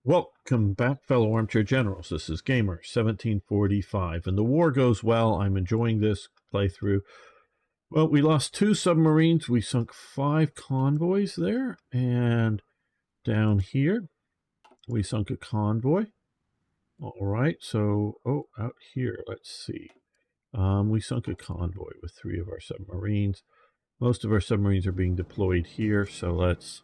Welcome back, fellow armchair generals. This is Gamer 1745, and the war goes well. I'm enjoying this playthrough. Well, we lost 2 submarines. We sunk 5 convoys there, and down here we sunk a convoy. All right, so out here, let's see. We sunk a convoy with 3 of our submarines. Most of our submarines are being deployed here, so let's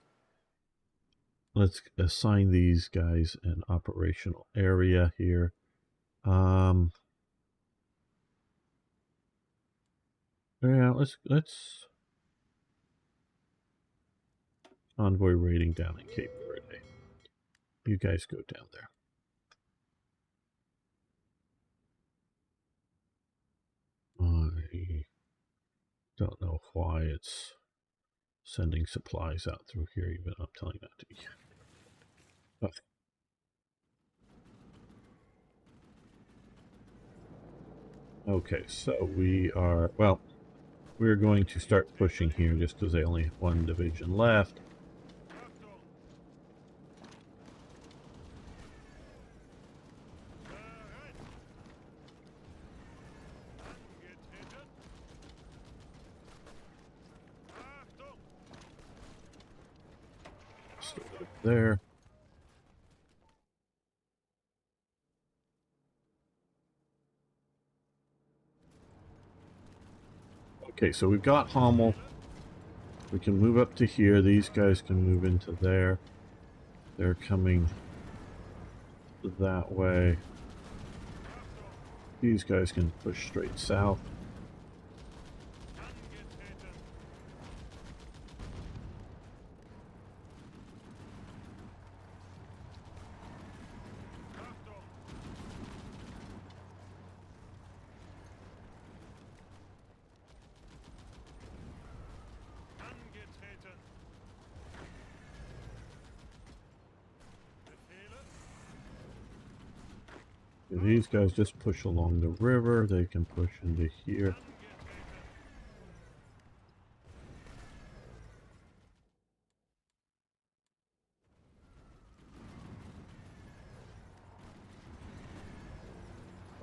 assign these guys an operational area here. Yeah, let's convoy raiding down in Cape Verde. You guys go down there. I don't know why it's sending supplies out through here, even though I'm telling you not to. Okay. Okay, so we're going to start pushing here just because they only have 1 division left. So there. Okay, so we've got Hummel. We can move up to here. These guys can move into there. They're coming that way. These guys can push straight south. These guys just push along the river. They can push into here.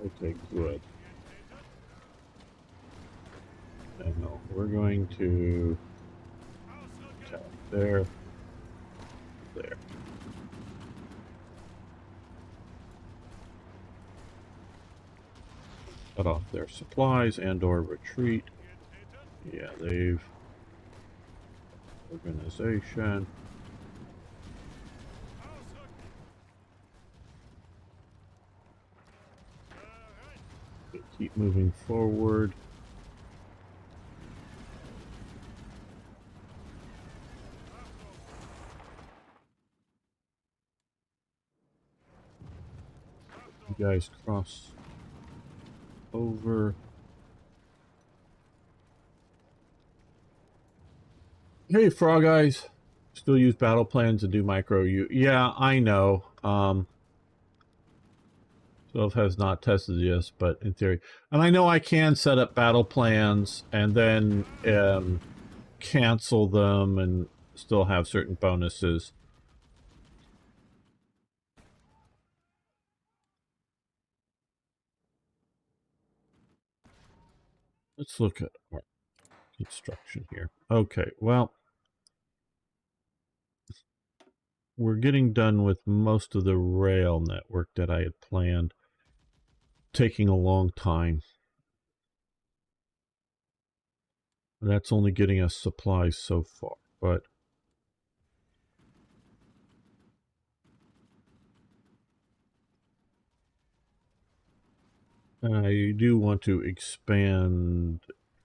Okay, good. And no, we're going to attack there. Cut off their supplies and or retreat. Yeah, they've organization. They keep moving forward. You guys cross over. Hey, Frog Eyes. Still use battle plans and do micro. Yeah, I know. 12 has not tested this, but in theory. And I know I can set up battle plans and then cancel them and still have certain bonuses. Let's look at our construction here. Okay, well, we're getting done with most of the rail network that I had planned. Taking a long time. That's only getting us supplies so far, but I do want to expand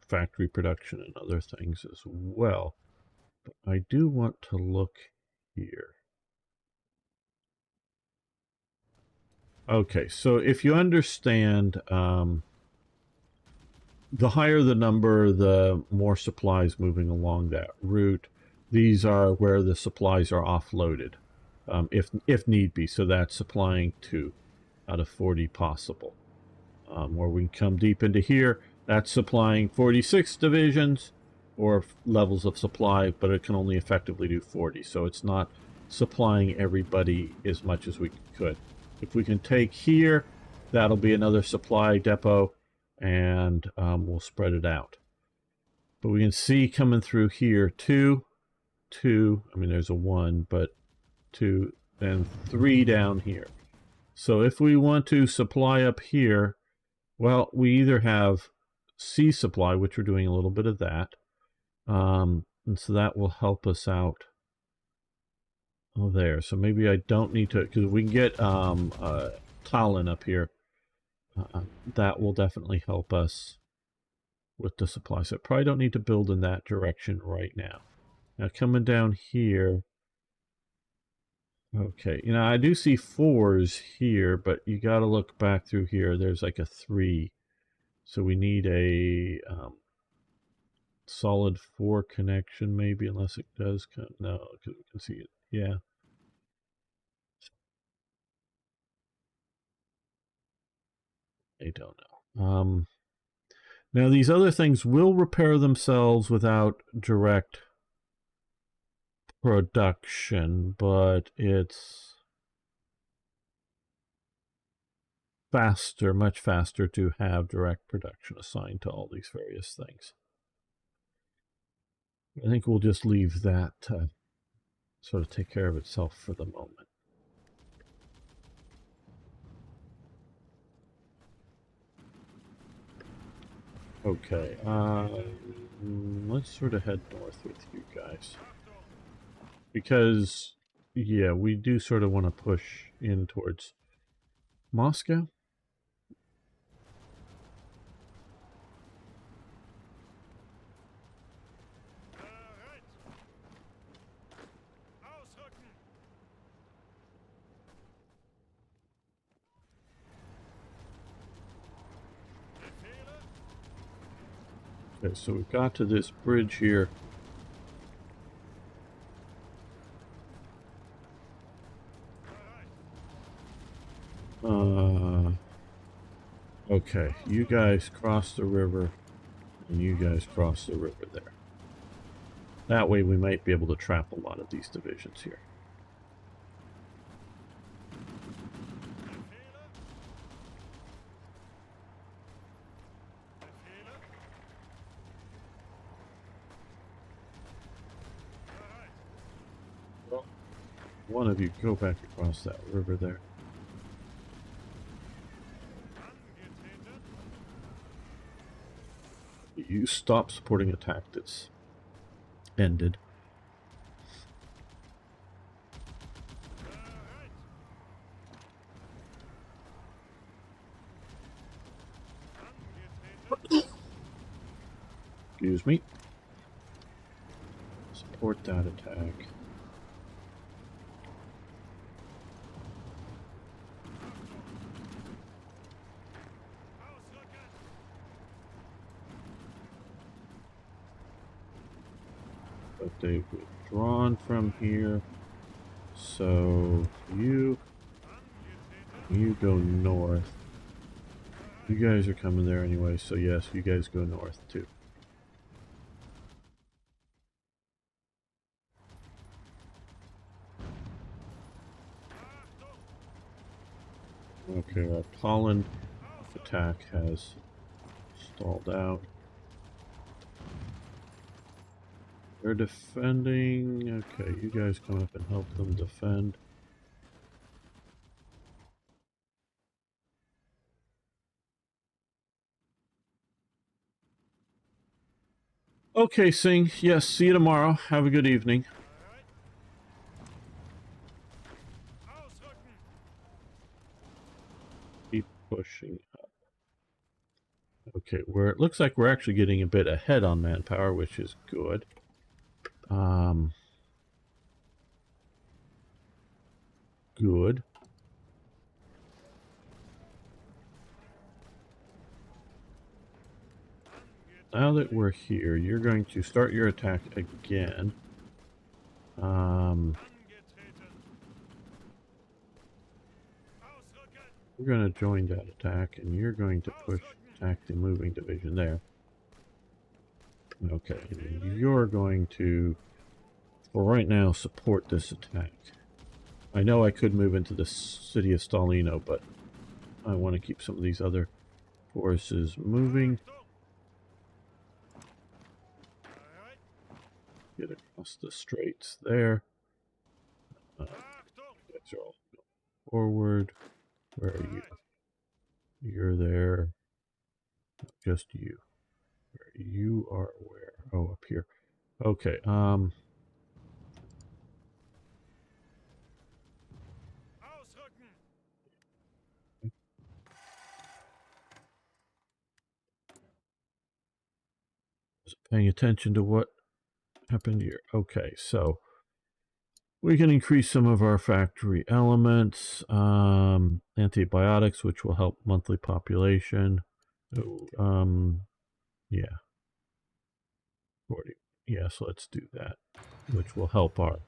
factory production and other things as well. But I do want to look here. Okay, so if you understand, the higher the number, the more supplies moving along that route. These are where the supplies are offloaded, if need be. So that's supplying 2 out of 40 possible. Where we can come deep into here, that's supplying 46 divisions or levels of supply, but it can only effectively do 40. So it's not supplying everybody as much as we could. If we can take here, that'll be another supply depot, and we'll spread it out. But we can see coming through here, two, I mean there's a 1, but 2, and 3 down here. So if we want to supply up here, well, we either have sea supply, which we're doing a little bit of that, and so that will help us out. Oh, there. So maybe I don't need to, because we can get Talon up here. That will definitely help us with the supply. So I probably don't need to build in that direction right now. Now coming down here. Okay, you know, I do see 4s here, but you got to look back through here. There's like a 3. So we need a solid 4 connection maybe, unless it does come. No, because we can see it. Yeah. I don't know. Now these other things will repair themselves without direct production, but it's faster, much faster to have direct production assigned to all these various things. I think we'll just leave that to sort of take care of itself for the moment. Okay, let's sort of head north with you guys. Because, yeah, we do sort of want to push in towards Moscow. Okay, so we've got to this bridge here. Okay, you guys cross the river, and you guys cross the river there. That way we might be able to trap a lot of these divisions here. Well, one of you go back across that river there. You stop supporting attack that's ended. Excuse me. Support that attack. But they've withdrawn from here. So you go north. You guys are coming there anyway, so yes, you guys go north too. Okay, our Holland attack has stalled out. They're defending. Okay, you guys come up and help them defend. Okay, Singh. Yes, see you tomorrow. Have a good evening. Keep pushing up. Okay, it looks like we're actually getting a bit ahead on manpower, which is good. Good. Now that we're here, you're going to start your attack again. We're going to join that attack, and you're going to attack the moving division there. Okay, and you're going to, for right now, support this attack. I know I could move into the city of Stalino, but I want to keep some of these other forces moving. Get across the straits there. You guys are all forward. Where are you? You're there. Just you. You are where? Oh, up here. Okay. Paying attention to what happened here. Okay, so we can increase some of our factory elements, antibiotics, which will help monthly population. Yeah, 40. Yes, let's do that, which will help our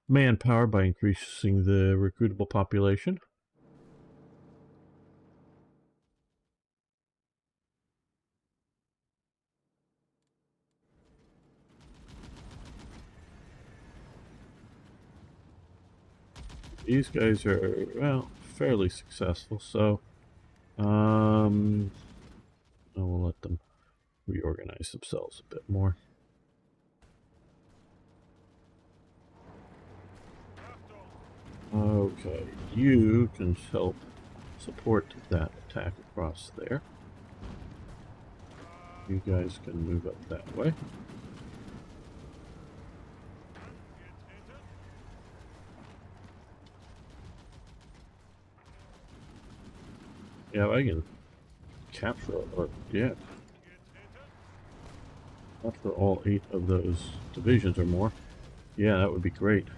manpower by increasing the recruitable population. These guys are, well, fairly successful, so we'll let them reorganize themselves a bit more. Okay, you can help support that attack across there. You guys can move up that way. Yeah, I can capture, or yeah, capture all 8 of those divisions or more. Yeah, that would be great.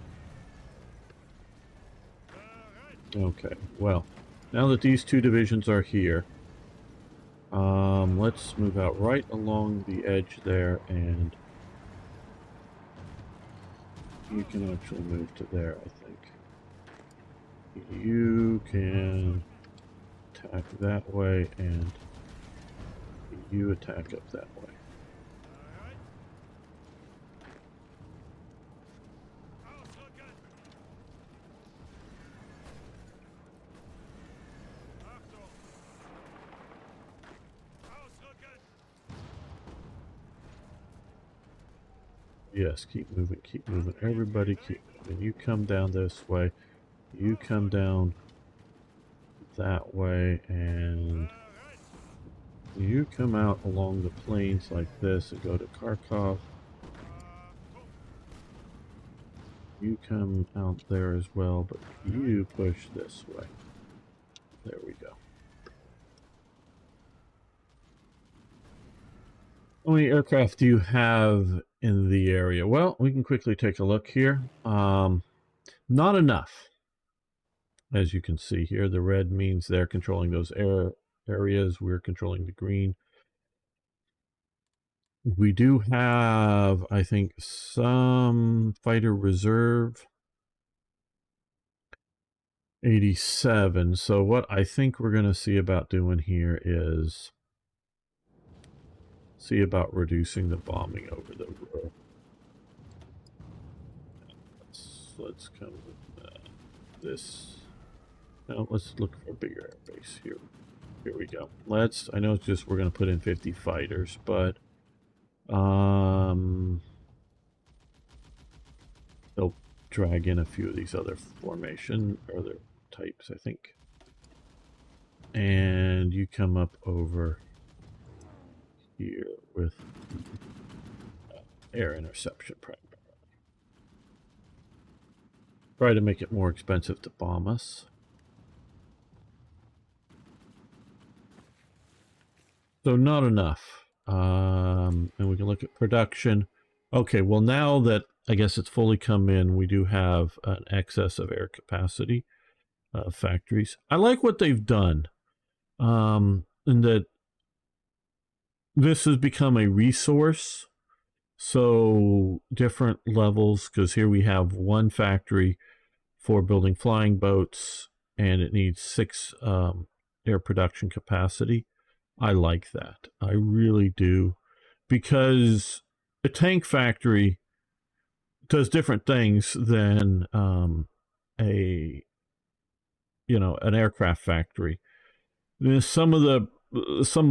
Okay, well, now that these 2 divisions are here, let's move out right along the edge there, and you can actually move to there, I think. You can attack that way, and you attack up that way. Yes, keep moving, keep moving. Everybody keep moving. You come down this way. You come down that way, and you come out along the plains like this and go to Kharkov. You come out there as well, but you push this way. There we go. How many aircraft do you have in the area? Well, we can quickly take a look here. Not enough. As you can see here, the red means they're controlling those areas. We're controlling the green. We do have, I think, some fighter reserve. 87. So what I think we're going to see about doing here is see about reducing the bombing over the road. Let's come with this. Now let's look for a bigger airbase here. Here we go. I know it's just we're going to put in 50 fighters, but they'll drag in a few of these other formation or other types, I think. And you come up over here with air interception primarily. Try to make it more expensive to bomb us. So not enough. And we can look at production. Okay, well now that I guess it's fully come in, we do have an excess of air capacity factories. I like what they've done. In that this has become a resource. So different levels, because here we have one factory for building flying boats, and it needs 6 air production capacity. I like that. I really do. Because a tank factory does different things than a an aircraft factory. Some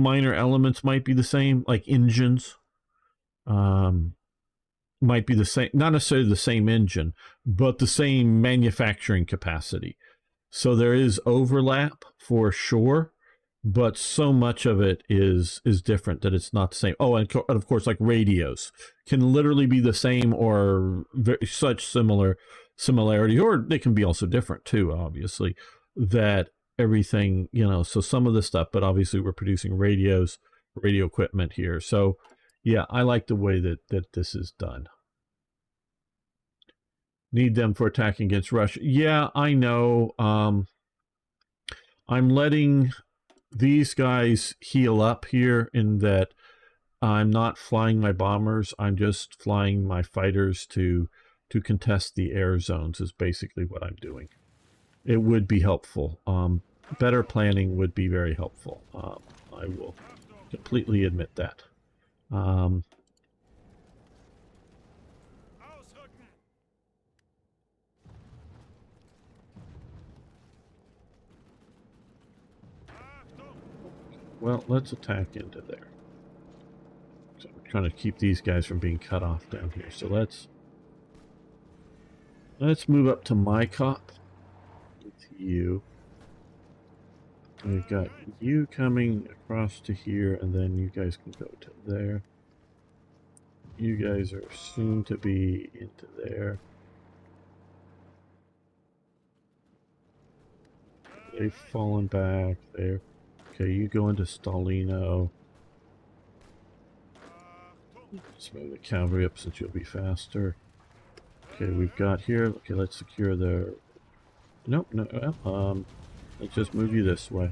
minor elements might be the same, like engines. Might be the same, not necessarily the same engine, but the same manufacturing capacity. So there is overlap for sure, but so much of it is different that it's not the same. Oh, and of course, like radios can literally be the same or such similarity, or they can be also different too, obviously, that everything, so some of the stuff, but obviously we're producing radio equipment here. So yeah, I like the way that this is done. Need them for attacking against Russia. Yeah, I know. I'm letting these guys heal up here in that I'm not flying my bombers. I'm just flying my fighters to contest the air zones is basically what I'm doing. It would be helpful. Better planning would be very helpful. I will completely admit that. Well, let's attack into there. So we're trying to keep these guys from being cut off down here. So let's move up to my cop with you. We've got you coming across to here, and then you guys can go to there. You guys are soon to be into there. They've fallen back there. Okay, you go into Stalino. Let's move the cavalry up since you'll be faster. Okay, we've got here. Okay, let's secure the... Nope, no, let's just move you this way.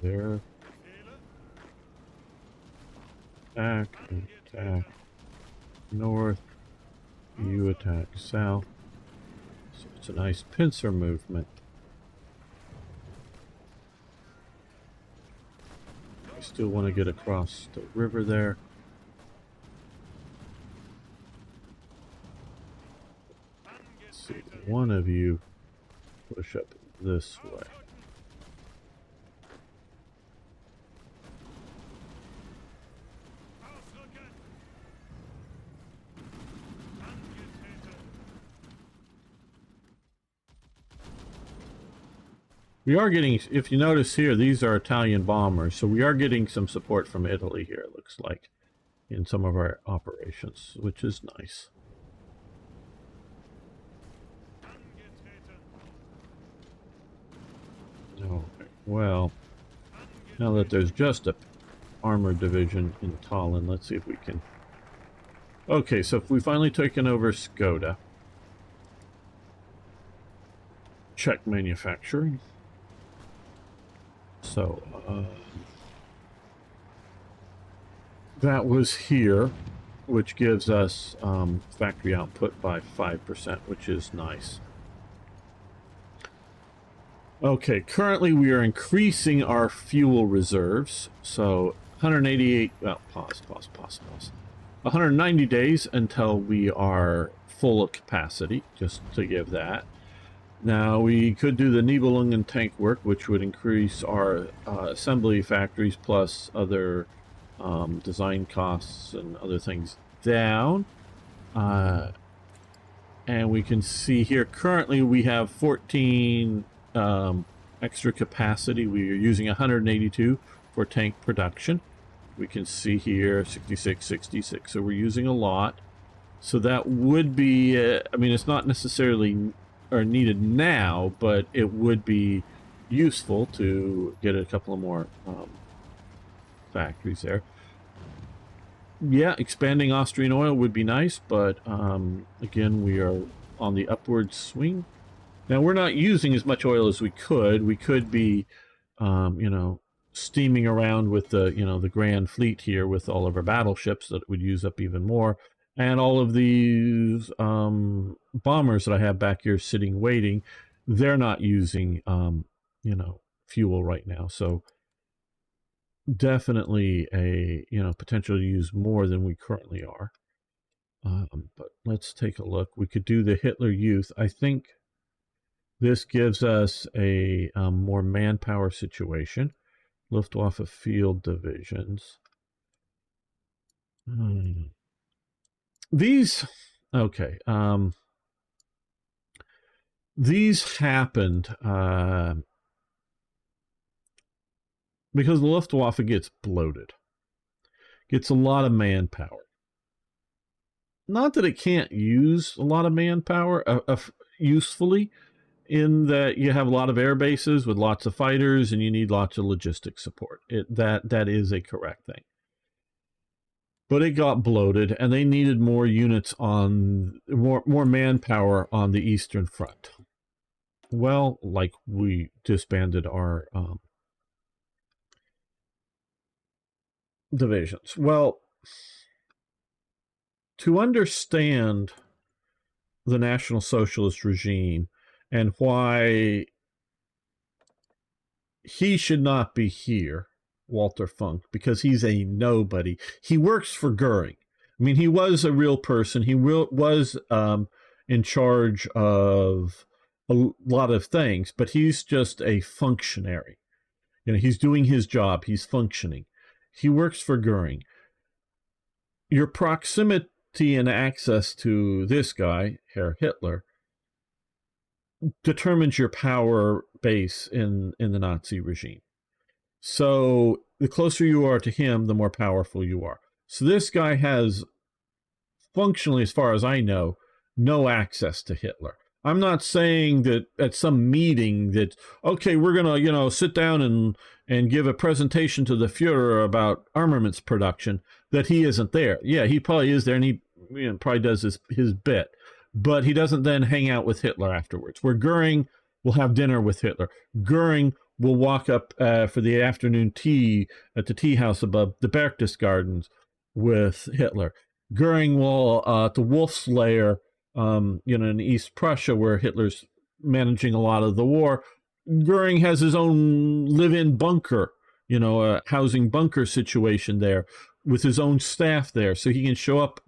There. Attack. North. You attack south. So it's a nice pincer movement. I still want to get across the river there. Let's see, one of you push up this way. We are getting, if you notice here, these are Italian bombers, so we are getting some support from Italy here, it looks like, in some of our operations, which is nice. Oh, well, now that there's just a armored division in Tallinn, let's see if we can... Okay, so if we finally taken over Skoda. Check manufacturing. So, that was here, which gives us factory output by 5%, which is nice. Okay, currently we are increasing our fuel reserves. So 188, well, pause. 190 days until we are full of capacity, just to give that. Now, we could do the Nibelungen tank work, which would increase our assembly factories plus other design costs and other things down. And we can see here, currently we have 14 extra capacity. We are using 182 for tank production. We can see here 66, 66. So we're using a lot. So that would be, I mean, it's not necessarily are needed now, but it would be useful to get a couple of more factories there. Yeah, expanding Austrian oil would be nice, but again, we are on the upward swing. Now, we're not using as much oil as we could. We could be, steaming around with the Grand Fleet here with all of our battleships that would use up even more. And all of these bombers that I have back here sitting waiting, they're not using, fuel right now. So definitely a, potential to use more than we currently are. But let's take a look. We could do the Hitler Youth. I think this gives us a more manpower situation. Luftwaffe field divisions. These, okay. These happened because the Luftwaffe gets bloated, gets a lot of manpower. Not that it can't use a lot of manpower usefully, in that you have a lot of air bases with lots of fighters and you need lots of logistic support. That is a correct thing. But it got bloated and they needed more units on more manpower on the Eastern Front. Well, like we disbanded our divisions. Well, to understand the National Socialist regime and why he should not be here, Walter Funk, because he's a nobody. He works for Goering. I mean, he was a real person. He was in charge of a lot of things, but he's just a functionary. He's doing his job. He's functioning. He works for Goering. Your proximity and access to this guy, Herr Hitler, determines your power base in the Nazi regime. So the closer you are to him, the more powerful you are. So this guy has, functionally, as far as I know, no access to Hitler. I'm not saying that at some meeting that, okay, we're going to, sit down and give a presentation to the Fuhrer about armaments production, that he isn't there. Yeah, he probably is there, and he probably does his bit. But he doesn't then hang out with Hitler afterwards, where Goering will have dinner with Hitler. Goering will walk up for the afternoon tea at the tea house above the Berchtesgadens with Hitler. Goering will at the Wolf's Lair, in East Prussia, where Hitler's managing a lot of the war. Goering has his own live-in bunker, a housing bunker situation there with his own staff there, so he can show up,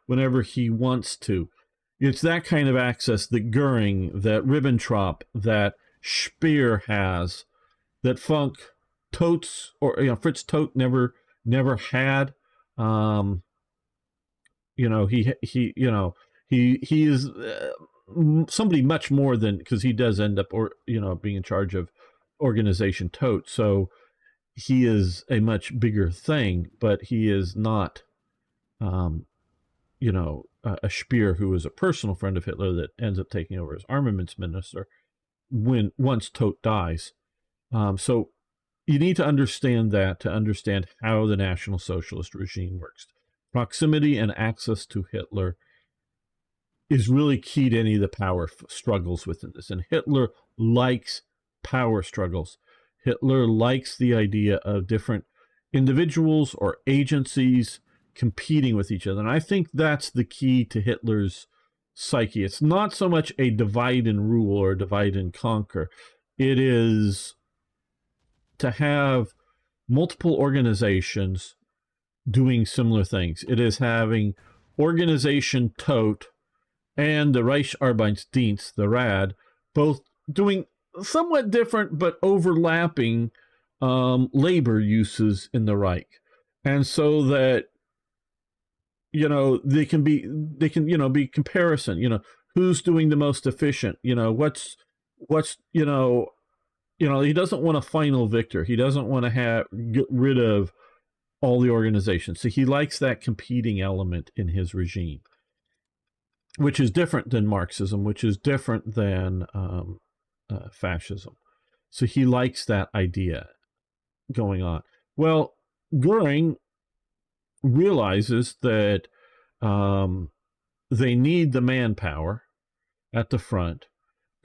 whenever he wants to. It's that kind of access that Goering, that Ribbentrop, that Speer has, that Funk, Totes, or Fritz Todt never had. He is somebody much more than, because he does end up being in charge of organization Todt. So he is a much bigger thing, but he is not a Speer, who is a personal friend of Hitler, that ends up taking over as armaments minister once Todt dies. So you need to understand that to understand how the National Socialist regime works. Proximity and access to Hitler is really key to any of the power struggles within this. And Hitler likes power struggles. Hitler likes the idea of different individuals or agencies competing with each other. And I think that's the key to Hitler's psyche. It's not so much a divide and rule or divide and conquer. It is to have multiple organizations doing similar things. It is having Organization Todt and the Reichsarbeitsdienst, the RAD, both doing somewhat different but overlapping labor uses in the Reich. And so that they can be comparison, who's doing the most efficient, what's he doesn't want a final victor. He doesn't want to get rid of all the organizations. So he likes that competing element in his regime, which is different than Marxism, which is different than fascism. So he likes that idea going on. Well, Goering realizes that they need the manpower at the front.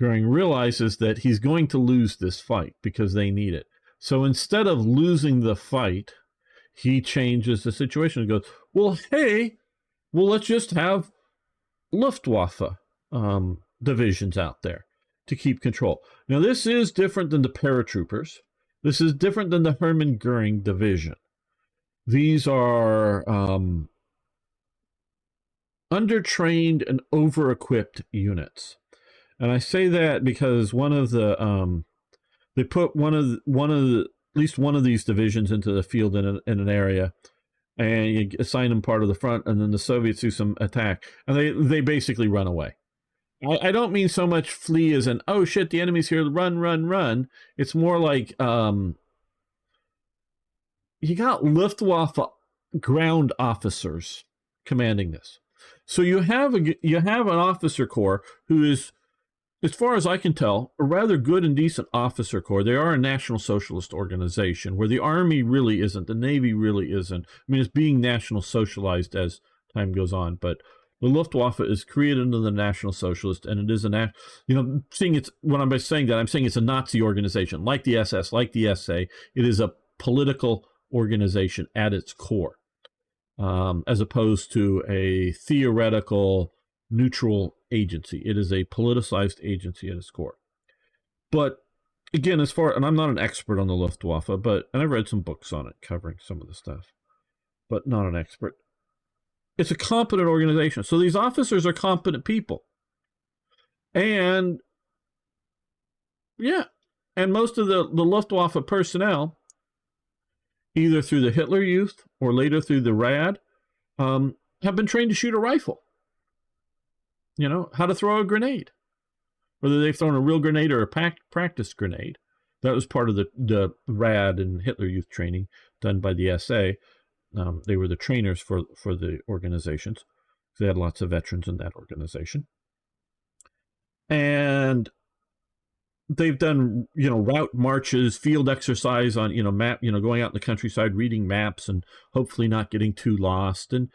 Goering realizes that he's going to lose this fight because they need it. So instead of losing the fight, he changes the situation and goes, well, hey, well, let's just have Luftwaffe divisions out there to keep control. Now, this is different than the paratroopers. This is different than the Hermann Goering division. These are undertrained and over-equipped units. And I say that because one of the they put at least one of these divisions into the field in an area, and you assign them part of the front, and then the Soviets do some attack, and they basically run away. I don't mean so much flee as in, oh shit, the enemy's here, run, run, run. It's more like you got Luftwaffe ground officers commanding this. So you have an officer corps who is, as far as I can tell, a rather good and decent officer corps. They are a National Socialist organization where the Army really isn't, the Navy really isn't. I mean, it's being National Socialized as time goes on, but the Luftwaffe is created under the National Socialist, and it is when I'm saying it's a Nazi organization, like the SS, like the SA. It is a political organization at its core, as opposed to a theoretical neutral agency. It is a politicized agency at its core. But again, and I'm not an expert on the Luftwaffe, and I've read some books on it covering some of the stuff, but not an expert. It's a competent organization. So these officers are competent people. And most of the Luftwaffe personnel, either through the Hitler Youth or later through the RAD, have been trained to shoot a rifle. How to throw a grenade. Whether they've thrown a real grenade or a practice grenade. That was part of the RAD and Hitler Youth training done by the SA. They were the trainers for the organizations. They had lots of veterans in that organization. And they've done, route marches, field exercise on, map, going out in the countryside, reading maps and hopefully not getting too lost, and,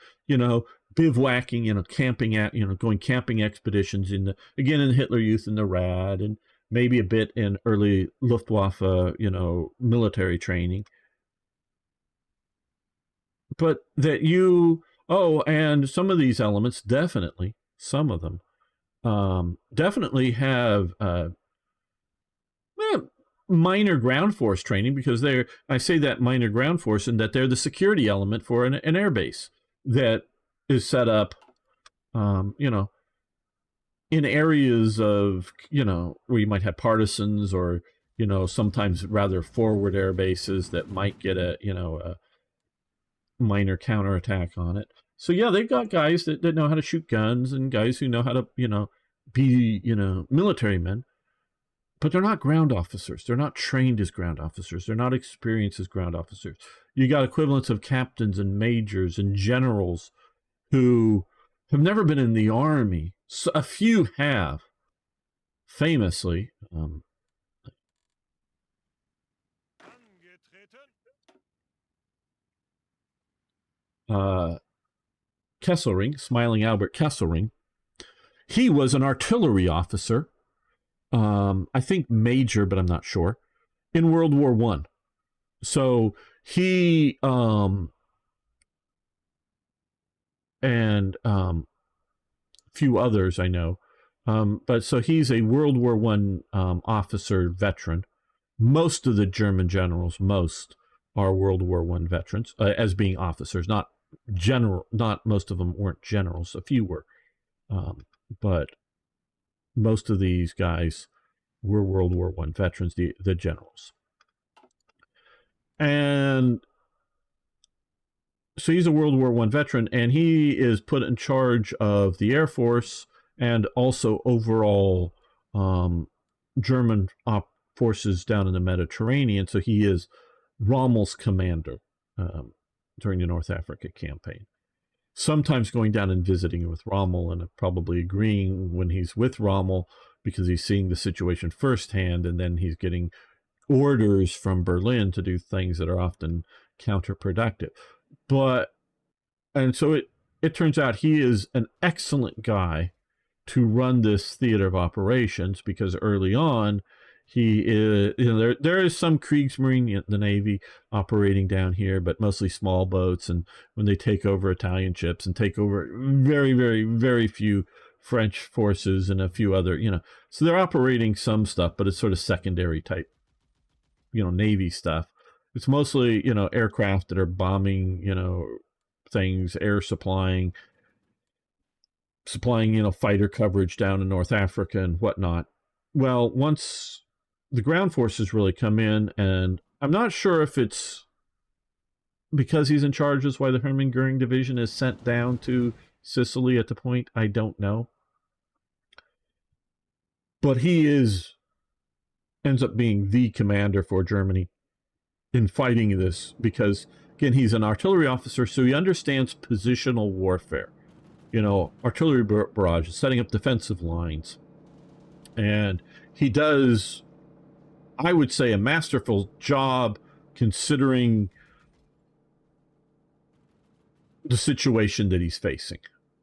bivouacking, camping going camping expeditions in the Hitler Youth and the RAD, and maybe a bit in early Luftwaffe, military training. But that and some of these elements, definitely, some of them, definitely have minor ground force training, because I say that minor ground force in that they're the security element for an air base that is set up, in areas of, where you might have partisans or, sometimes rather forward air bases that might get a minor counterattack on it. So yeah, they've got guys that know how to shoot guns and guys who know how to, be, military men, but they're not ground officers. They're not trained as ground officers. They're not experienced as ground officers. You got equivalents of captains and majors and generals who have never been in the Army. So a few have, famously. Kesselring, Smiling Albert Kesselring, he was an artillery officer, I think major, but I'm not sure, in World War I. So he and few others I know, but so he's a World War I officer veteran. Most of the German generals, are World War I veterans, as being officers, not most of them weren't generals, a few were, but most of these guys were World War I veterans, the generals. And so he's a World War I veteran, and he is put in charge of the Air Force and also overall German forces down in the Mediterranean. So he is Rommel's commander during the North Africa campaign. Sometimes going down and visiting with Rommel, and probably agreeing when he's with Rommel because he's seeing the situation firsthand, and then he's getting orders from Berlin to do things that are often counterproductive. And so it turns out he is an excellent guy to run this theater of operations, because early on he is, there is some Kriegsmarine, the Navy, operating down here, but mostly small boats. And when they take over Italian ships and take over very, very, very few French forces and a few other, so they're operating some stuff, but it's sort of secondary type, Navy stuff. It's mostly, aircraft that are bombing, things, air supplying, fighter coverage down in North Africa and whatnot. Well, once the ground forces really come in, and I'm not sure if it's because he's in charge is why the Hermann Goering Division is sent down to Sicily at the point. I don't know. But he ends up being the commander for Germany in fighting this, because, again, he's an artillery officer, so he understands positional warfare. Artillery barrages, setting up defensive lines. And he does, I would say, a masterful job considering the situation that he's facing,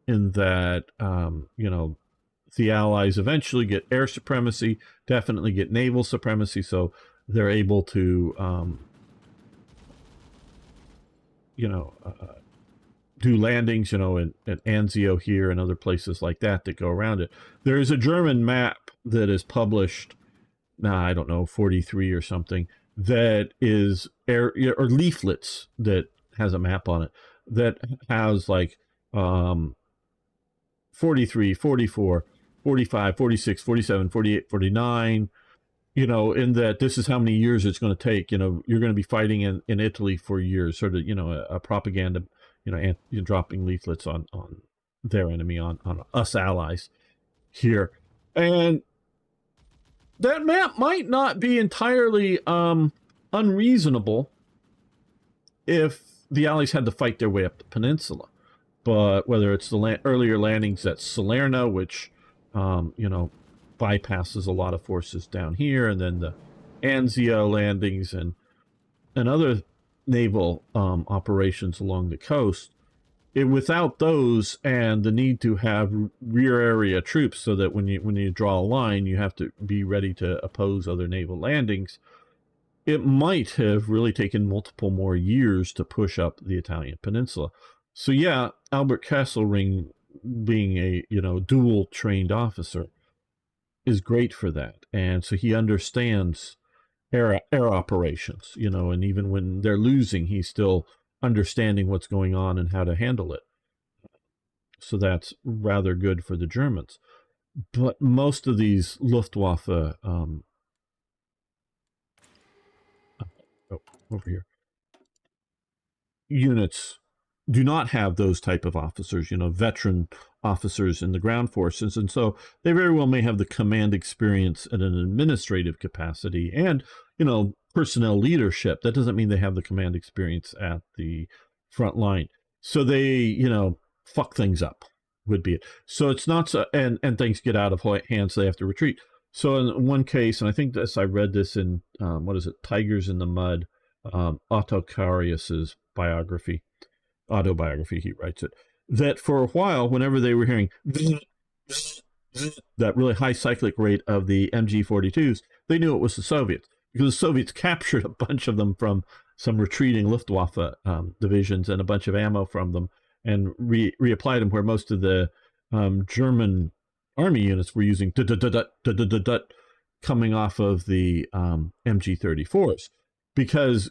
in that, the Allies eventually get air supremacy, definitely get naval supremacy, so they're able to, do landings, at Anzio here and other places like that go around it. There is a German map that is published, I don't know, 43 or something, that is air, or leaflets that has a map on it that has 43, 44, 45, 46, 47, 48, 49, in that this is how many years it's going to take. You're going to be fighting in Italy for years, sort of, a propaganda, and dropping leaflets on their enemy, on us allies here. And that map might not be entirely unreasonable if the Allies had to fight their way up the peninsula. But whether it's the earlier landings at Salerno, which, bypasses a lot of forces down here, and then the Anzio landings and other naval operations along the coast, without those and the need to have rear area troops, so that when you draw a line, you have to be ready to oppose other naval landings, it might have really taken multiple more years to push up the Italian peninsula. So yeah, Albert Kesselring, being a dual trained officer, is great for that. And so he understands air operations, and even when they're losing, he's still understanding what's going on and how to handle it. So that's rather good for the Germans. But most of these Luftwaffe, over here, units do not have those type of officers, veteran officers in the ground forces. And so they very well may have the command experience at an administrative capacity and, personnel leadership. That doesn't mean they have the command experience at the front line. So they, fuck things up, would be it. So it's not so, and things get out of hand, so they have to retreat. So in one case, and I think I read this in, Tigers in the Mud, Otto Carius's autobiography, he writes it, that for a while, whenever they were hearing that really high cyclic rate of the MG-42s, they knew it was the Soviets, because the Soviets captured a bunch of them from some retreating Luftwaffe divisions and a bunch of ammo from them, and reapplied them where most of the German army units were using coming off of the MG-34s, because,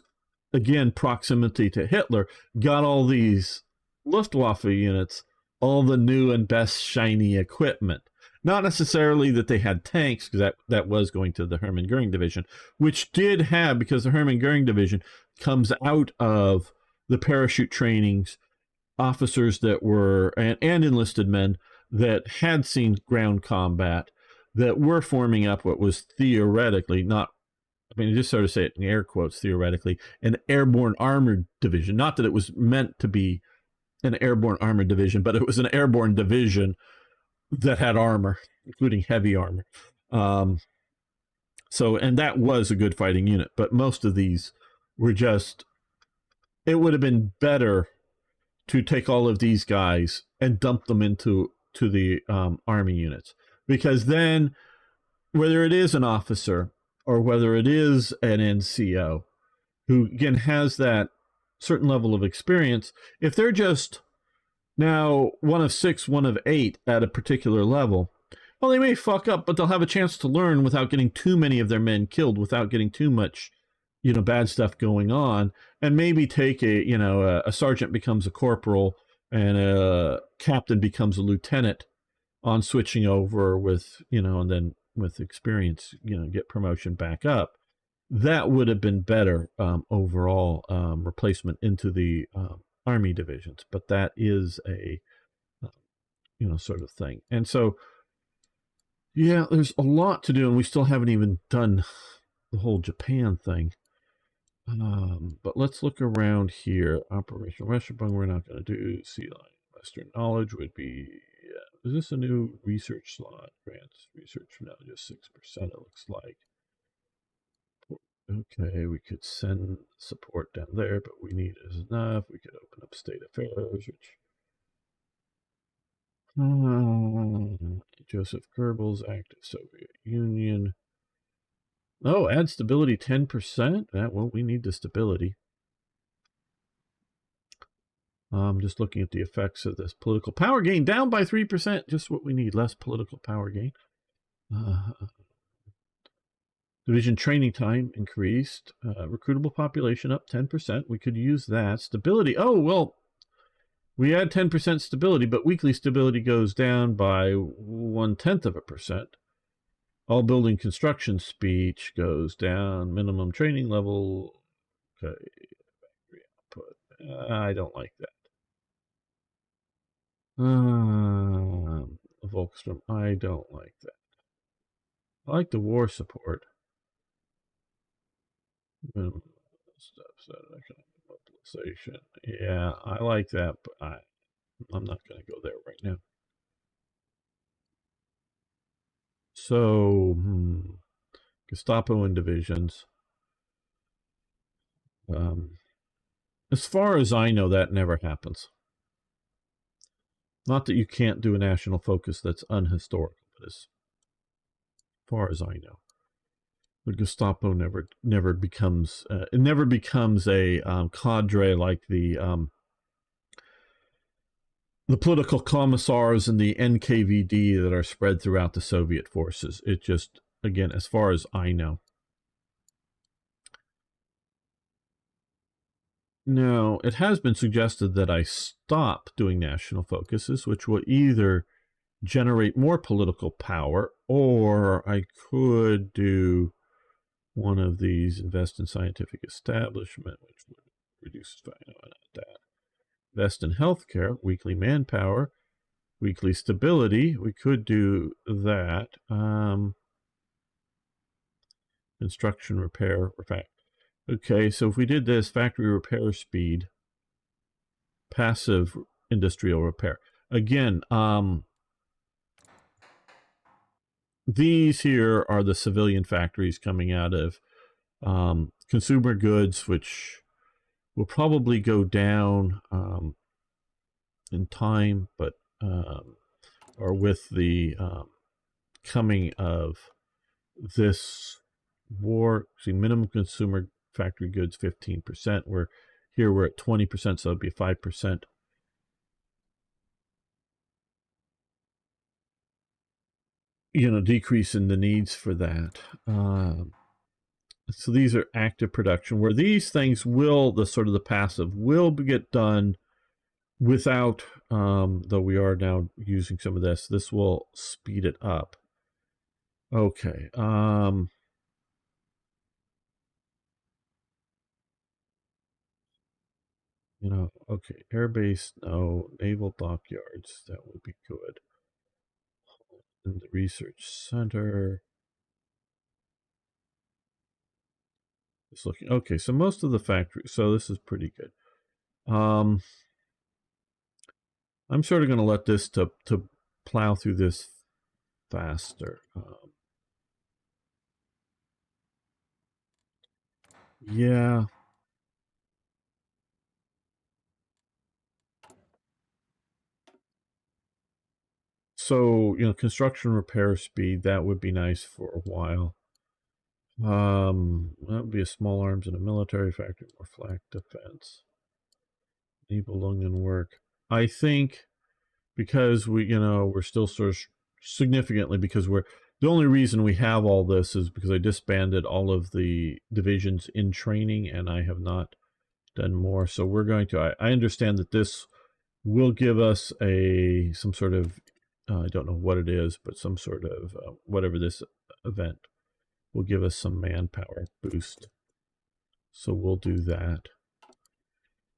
again, proximity to Hitler got all these Luftwaffe units all the new and best shiny equipment. Not necessarily that they had tanks, because that was going to the Hermann Goering Division, which did have, because the Hermann Goering Division comes out of the parachute trainings, officers that were, and enlisted men that had seen ground combat, that were forming up what was theoretically, just sort of say it in air quotes, theoretically, an airborne armored division. Not that it was meant to be an airborne armored division, but it was an airborne division that had armor, including heavy armor. And that was a good fighting unit, but most of these were just, it would have been better to take all of these guys and dump them into to the Army units, because then whether it is an officer or whether it is an NCO who again has that certain level of experience, if they're just now one of 6, one of 8 at a particular level, well, they may fuck up, but they'll have a chance to learn without getting too many of their men killed, without getting too much, bad stuff going on, and maybe take a sergeant becomes a corporal and a captain becomes a lieutenant on switching over with, and then with experience, get promotion back up. That would have been better overall replacement into the Army divisions, but that is a sort of thing. And so yeah, there's a lot to do, and we still haven't even done the whole Japan thing. But let's look around here. Operational Westerbung, we're not going to do. Sea Line Western Knowledge would be. Is this a new research slot? Grants research now just 6%. It looks like. Okay, we could send support down there, but we need is enough. We could open up state affairs, which. Joseph Goebbels, active Soviet Union. Oh, add stability 10%? Well, we need the stability. I'm just looking at the effects of this political power gain, down by 3%, just what we need, less political power gain. Division training time increased. Recruitable population up 10%. We could use that. Stability, oh, well, we add 10% stability, but weekly stability goes down by 0.1%. All building construction speech goes down. Minimum training level. Okay. Factory output. I don't like that. Volkstrom. I don't like that. I like the war support. Minimum stuff. Economic mobilization. Yeah, I like that, but I'm not going to go there right now. So, Gestapo and divisions. As far as I know, that never happens. Not that you can't do a national focus that's unhistorical, but as far as I know, the Gestapo never becomes it never becomes a cadre like the political commissars and the NKVD that are spread throughout the Soviet forces. It just, again, as far as I know. Now, it has been suggested that I stop doing national focuses, which will either generate more political power, or I could do one of these, invest in scientific establishment, which would reduce that. Invest in healthcare, weekly manpower, weekly stability. We could do that. Construction, repair, okay, so if we did this, factory repair speed, passive industrial repair. Again, these here are the civilian factories coming out of consumer goods, which will probably go down in time, but or with the coming of this war. See, minimum consumer factory goods 15%. We're at 20%, so it'd be 5%. Decrease in the needs for that. So these are active production, where these things will, the passive will get done without, though we are now using some of this. This will speed it up. Okay. Okay, airbase, no. Naval dockyards, that would be good. And the research center. It's looking okay. So most of the factory. So this is pretty good. I'm sort of going to let this to plow through this faster. Yeah. So, construction repair speed, that would be nice for a while. That would be a small arms and a military factory, more flak defense. Nibelungen work. I think because we're still sort of significantly, because the only reason we have all this is because I disbanded all of the divisions in training and I have not done more. So we're going to, I understand that this will give us some sort of, I don't know what it is, but some sort of, whatever this event will give us some manpower boost. So we'll do that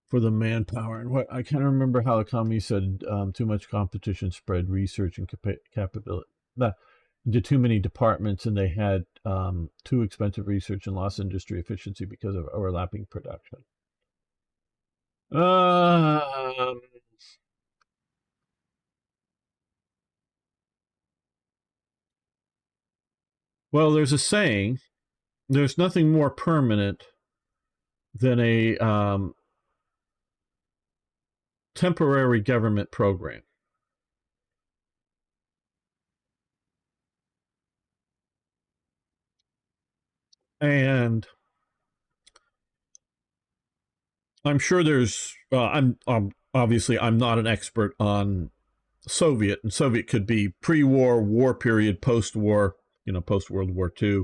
for the manpower. And what I can't remember how the economy said, too much competition spread research and capability into too many departments, and they had too expensive research and lost industry efficiency because of overlapping production. Well, there's a saying, there's nothing more permanent than a temporary government program. And I'm sure there's, I'm obviously I'm not an expert on Soviet, and Soviet could be pre-war, war period, post-war, post World War II,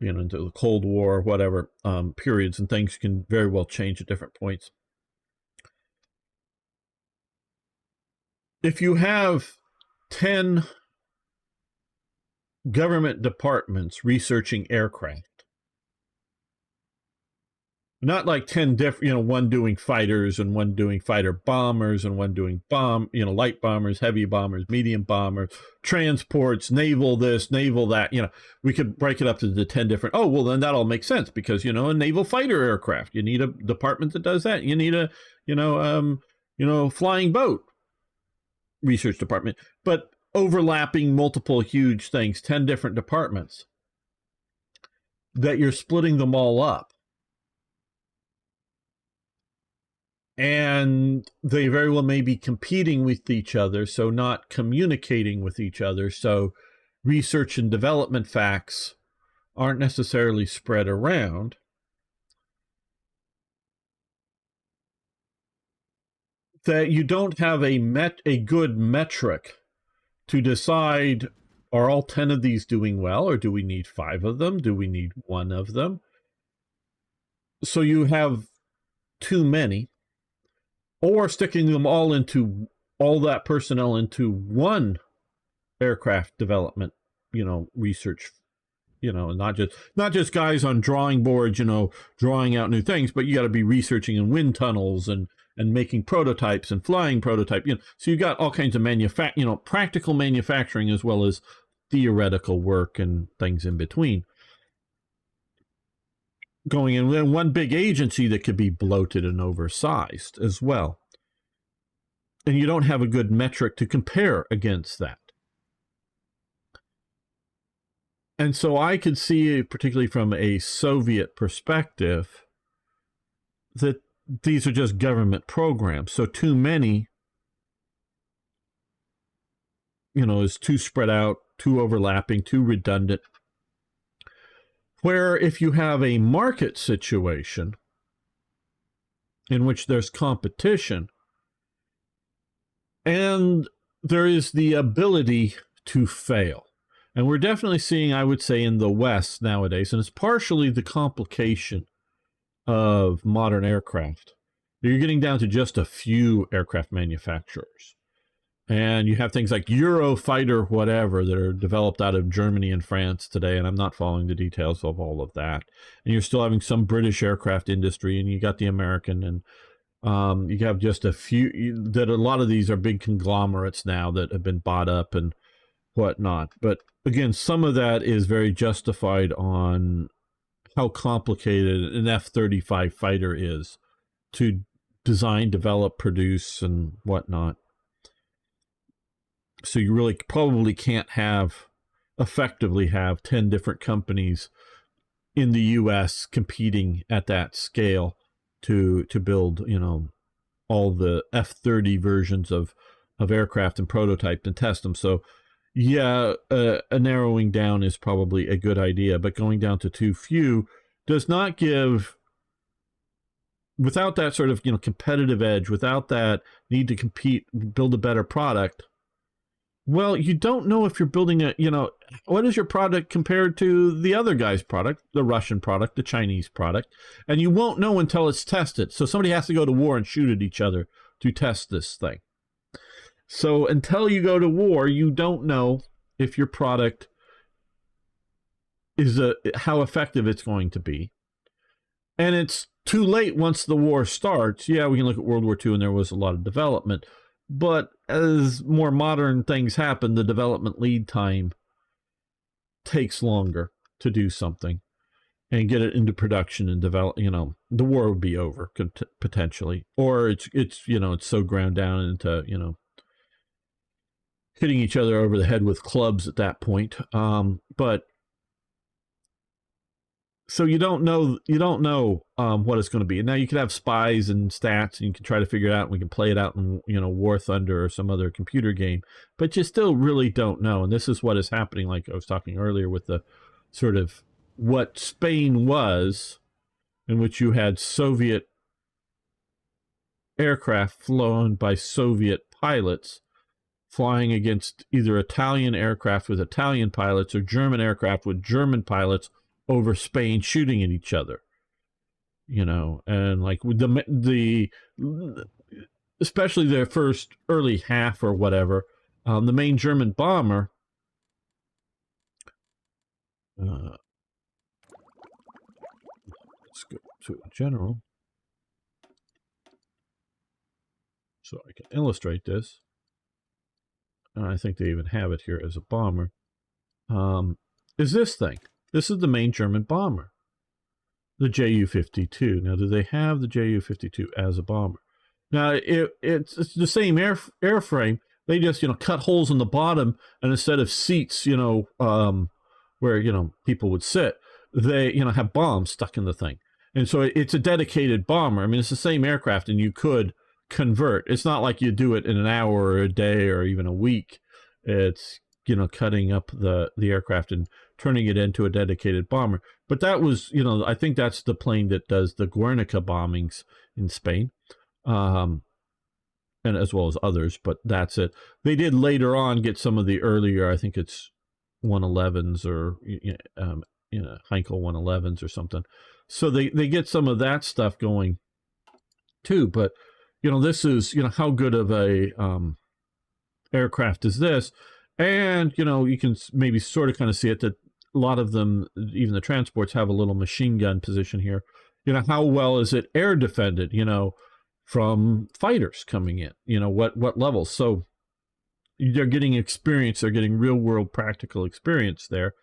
into the Cold War, whatever periods, and things can very well change at different points. If you have 10 government departments researching aircraft, not like 10 different, one doing fighters and one doing fighter bombers and one doing light bombers, heavy bombers, medium bombers, transports, naval this, naval that, we could break it up to the 10 different. Oh, well, then that all makes sense because, a naval fighter aircraft, you need a department that does that. You need a, flying boat research department, but overlapping multiple huge things, 10 different departments that you're splitting them all up. And they very well may be competing with each other, so not communicating with each other. So research and development facts aren't necessarily spread around. That you don't have a good metric to decide, are all 10 of these doing well, or do we need 5 of them? Do we need 1 of them? So you have too many, or sticking them all that personnel into one aircraft development, research, not just guys on drawing boards, drawing out new things, but you got to be researching in wind tunnels and making prototypes and flying prototype, so you got all kinds of practical manufacturing as well as theoretical work and things in between going in one big agency that could be bloated and oversized as well. And you don't have a good metric to compare against that. And so I could see, particularly from a Soviet perspective, that these are just government programs. So too many, is too spread out, too overlapping, too redundant. Where if you have a market situation in which there's competition and there is the ability to fail, and we're definitely seeing, I would say, in the West nowadays, and it's partially the complication of modern aircraft. You're getting down to just a few aircraft manufacturers. And you have things like Eurofighter, whatever, that are developed out of Germany and France today. And I'm not following the details of all of that. And you're still having some British aircraft industry, and you got the American, and you have just a few, that a lot of these are big conglomerates now that have been bought up and whatnot. But again, some of that is very justified on how complicated an F-35 fighter is to design, develop, produce, and whatnot. So you really probably can't effectively have 10 different companies in the U.S. competing at that scale to build, all the F-30 versions of of aircraft and prototype and test them. So yeah, a narrowing down is probably a good idea, but going down to too few does not give, without that sort of, competitive edge, without that need to compete, build a better product. Well, you don't know if you're building what is your product compared to the other guy's product, the Russian product, the Chinese product, and you won't know until it's tested. So somebody has to go to war and shoot at each other to test this thing. So until you go to war, you don't know if your product is how effective it's going to be. And it's too late once the war starts. Yeah, we can look at World War II, and there was a lot of development. But as more modern things happen, the development lead time takes longer to do something and get it into production and develop. The war would be over potentially, or it's so ground down into hitting each other over the head with clubs at that point. But so you don't know what it's going to be. And now you can have spies and stats, and you can try to figure it out. And we can play it out in War Thunder or some other computer game, but you still really don't know. And this is what is happening. Like I was talking earlier with the sort of what Spain was, in which you had Soviet aircraft flown by Soviet pilots flying against either Italian aircraft with Italian pilots or German aircraft with German pilots over Spain shooting at each other, and like with the especially their first early half or whatever, the main German bomber, let's go to general so I can illustrate this. And I think they even have it here as a bomber, is this thing. This is the main German bomber, the Ju-52. Now, do they have the Ju-52 as a bomber? Now, it's the same airframe. They just, cut holes in the bottom, and instead of seats, where, people would sit, they, have bombs stuck in the thing. And so it's a dedicated bomber. I mean, it's the same aircraft, and you could convert. It's not like you do it in an hour or a day or even a week. It's, cutting up the aircraft and turning it into a dedicated bomber. But that was, I think that's the plane that does the Guernica bombings in Spain, and as well as others, but that's it. They did later on get some of the earlier, I think it's 111s or, Heinkel 111s or something. So they get some of that stuff going too. But, this is, how good of a aircraft is this? And, you can maybe sort of kind of see it that a lot of them, even the transports, have a little machine gun position here. How well is it air defended, from fighters coming in, what levels? So they're getting experience. They're getting real world practical experience there.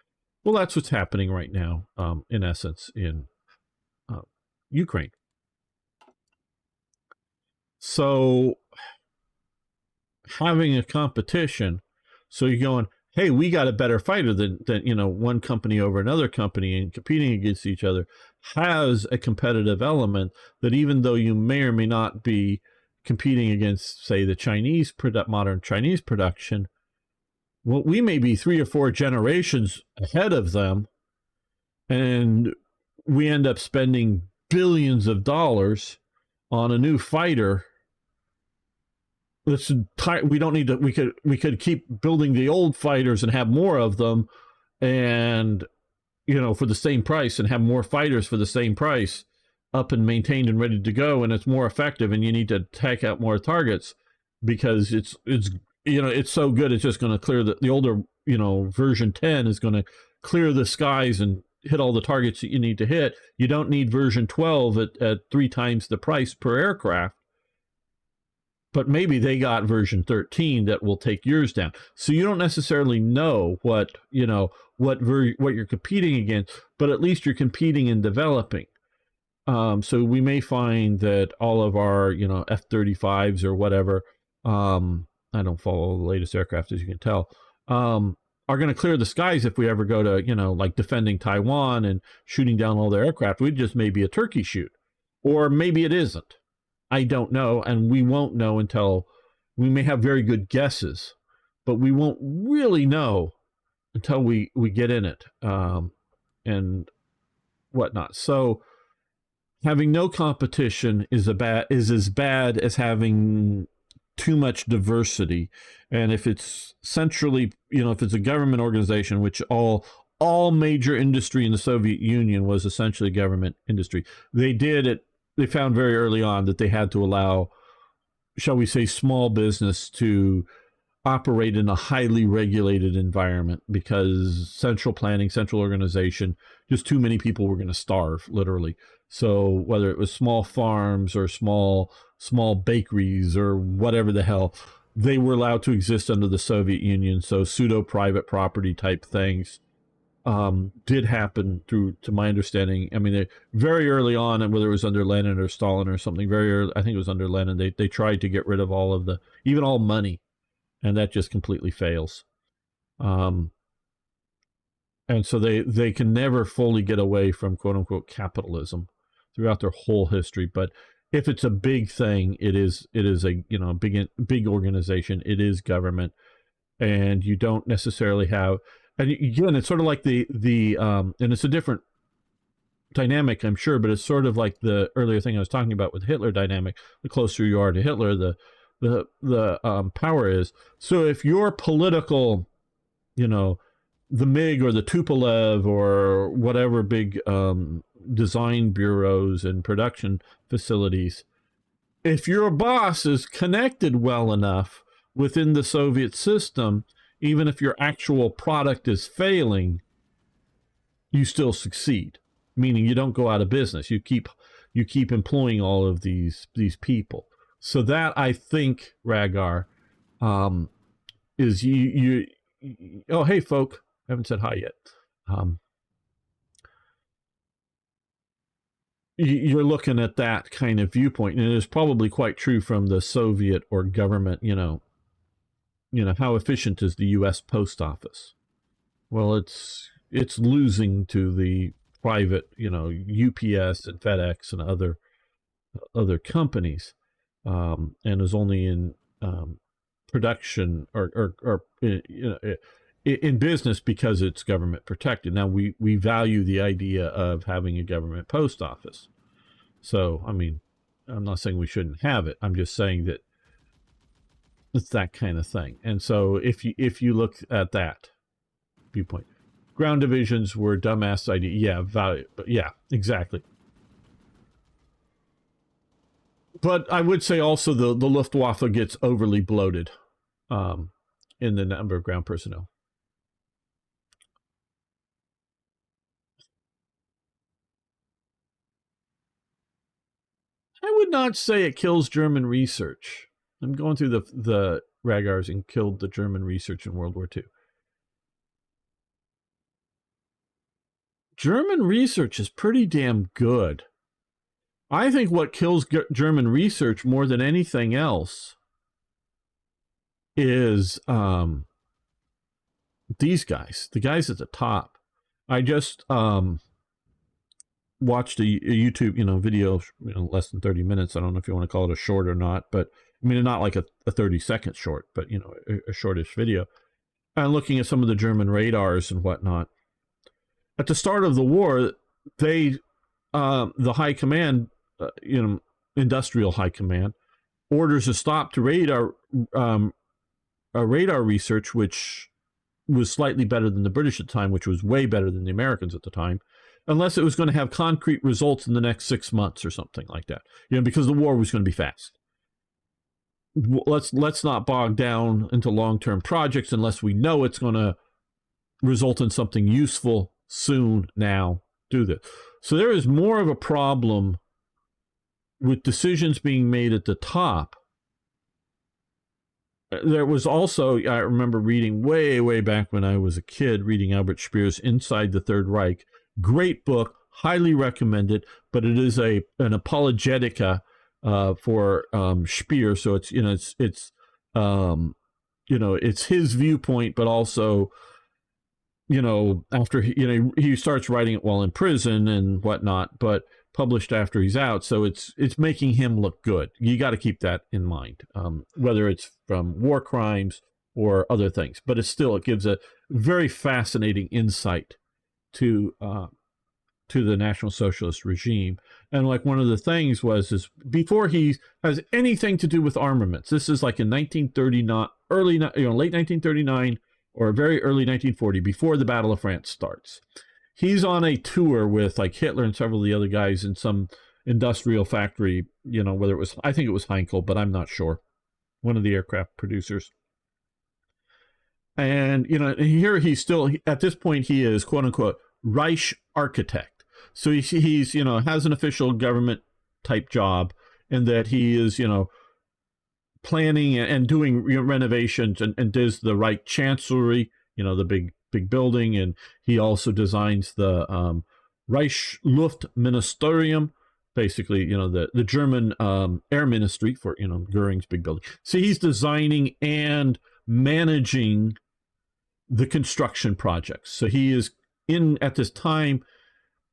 Well, that's what's happening right now, in essence, in Ukraine. So having a competition, so you're going, hey, we got a better fighter than one company over another company, and competing against each other has a competitive element that, even though you may or may not be competing against, say, the modern Chinese production, well, we may be 3 or 4 generations ahead of them, and we end up spending billions of dollars on a new fighter. We don't need to. We could keep building the old fighters and have more of them, and for the same price, and have more fighters for the same price, up and maintained and ready to go, and it's more effective. And you need to take out more targets because it's so good. It's just going to clear the older version 10 is going to clear the skies and hit all the targets that you need to hit. You don't need version 12 at 3 times the price per aircraft. But maybe they got version 13 that will take yours down. So you don't necessarily know what you're competing against, but at least you're competing and developing. So we may find that all of our, F-35s or whatever, I don't follow the latest aircraft, as you can tell, are going to clear the skies if we ever go to, like defending Taiwan and shooting down all their aircraft. We just may be a turkey shoot, or maybe it isn't. I don't know, and we won't know until We may have very good guesses, but we won't really know until we get in it and whatnot. So having no competition is as bad as having too much diversity. And if it's centrally, if it's a government organization, which all major industry in the Soviet Union was essentially government industry, they found very early on that they had to allow, shall we say, small business to operate in a highly regulated environment, because central planning, central organization, just too many people were going to starve, literally. So whether it was small farms or small bakeries or whatever the hell, they were allowed to exist under the Soviet Union. So pseudo private property type things did happen to my understanding. I mean, very early on, and whether it was under Lenin or Stalin or something, very early, I think it was under Lenin, they tried to get rid of even all money. And that just completely fails. And so they can never fully get away from quote unquote capitalism throughout their whole history. But if it's a big thing, it is a big organization. It is government, and you don't necessarily have. And again, it's sort of like the and it's a different dynamic, I'm sure, but it's sort of like the earlier thing I was talking about with Hitler dynamic. The closer you are to Hitler, the power is. So if your political, the MiG or the Tupolev or whatever big design bureaus and production facilities, if your boss is connected well enough within the Soviet system, even if your actual product is failing, you still succeed. Meaning you don't go out of business. You keep employing all of these people. So that, I think, Ragar, is you. Oh, hey, folk, I haven't said hi yet. You're looking at that kind of viewpoint, and it is probably quite true from the Soviet or government. How efficient is the U.S. post office? Well, it's losing to the private, UPS and FedEx and other companies. And is only in production or in business because it's government protected. Now we value the idea of having a government post office. So I mean, I'm not saying we shouldn't have it. I'm just saying that it's that kind of thing. And so if you look at that viewpoint, ground divisions were dumbass idea. Yeah, value. But yeah, exactly. But I would say also the Luftwaffe gets overly bloated in the number of ground personnel. I would not say it kills German research. I'm going through the Ragars and killed the German research in World War II. German research is pretty damn good. I think what kills German research more than anything else is these guys, the guys at the top. I just watched a YouTube, video, less than 30 minutes. I don't know if you want to call it a short or not, but I mean, not like a 30-second short, but, a shortish video. And looking at some of the German radars and whatnot. At the start of the war, the high command, industrial high command, orders a stop to radar research, which was slightly better than the British at the time, which was way better than the Americans at the time, unless it was going to have concrete results in the next 6 months or something like that, because the war was going to be fast. Let's not bog down into long-term projects unless we know it's going to result in something useful soon. Now, do this. So there is more of a problem with decisions being made at the top. There was also, I remember reading way back when I was a kid, reading Albert Speer's Inside the Third Reich. Great book, highly recommended, but it is an apologetica for Speer. So it's his viewpoint, but also, after he starts writing it while in prison and whatnot, but published after he's out, so it's making him look good. You got to keep that in mind, whether it's from war crimes or other things. But it gives a very fascinating insight to the National Socialist regime. And like one of the things is before he has anything to do with armaments, this is like in 1939, late 1939 or very early 1940, before the Battle of France starts. He's on a tour with like Hitler and several of the other guys in some industrial factory, whether it was, I think it was Heinkel, but I'm not sure. One of the aircraft producers. And, here he's still, at this point, he is, quote unquote, Reich architect. So he's has an official government type job, and that he is, planning and doing renovations and does the Reich Chancellery, the big building, and he also designs the Reich Luftministerium, basically, the German air ministry for, Goering's big building. So he's designing and managing the construction projects. So he is at this time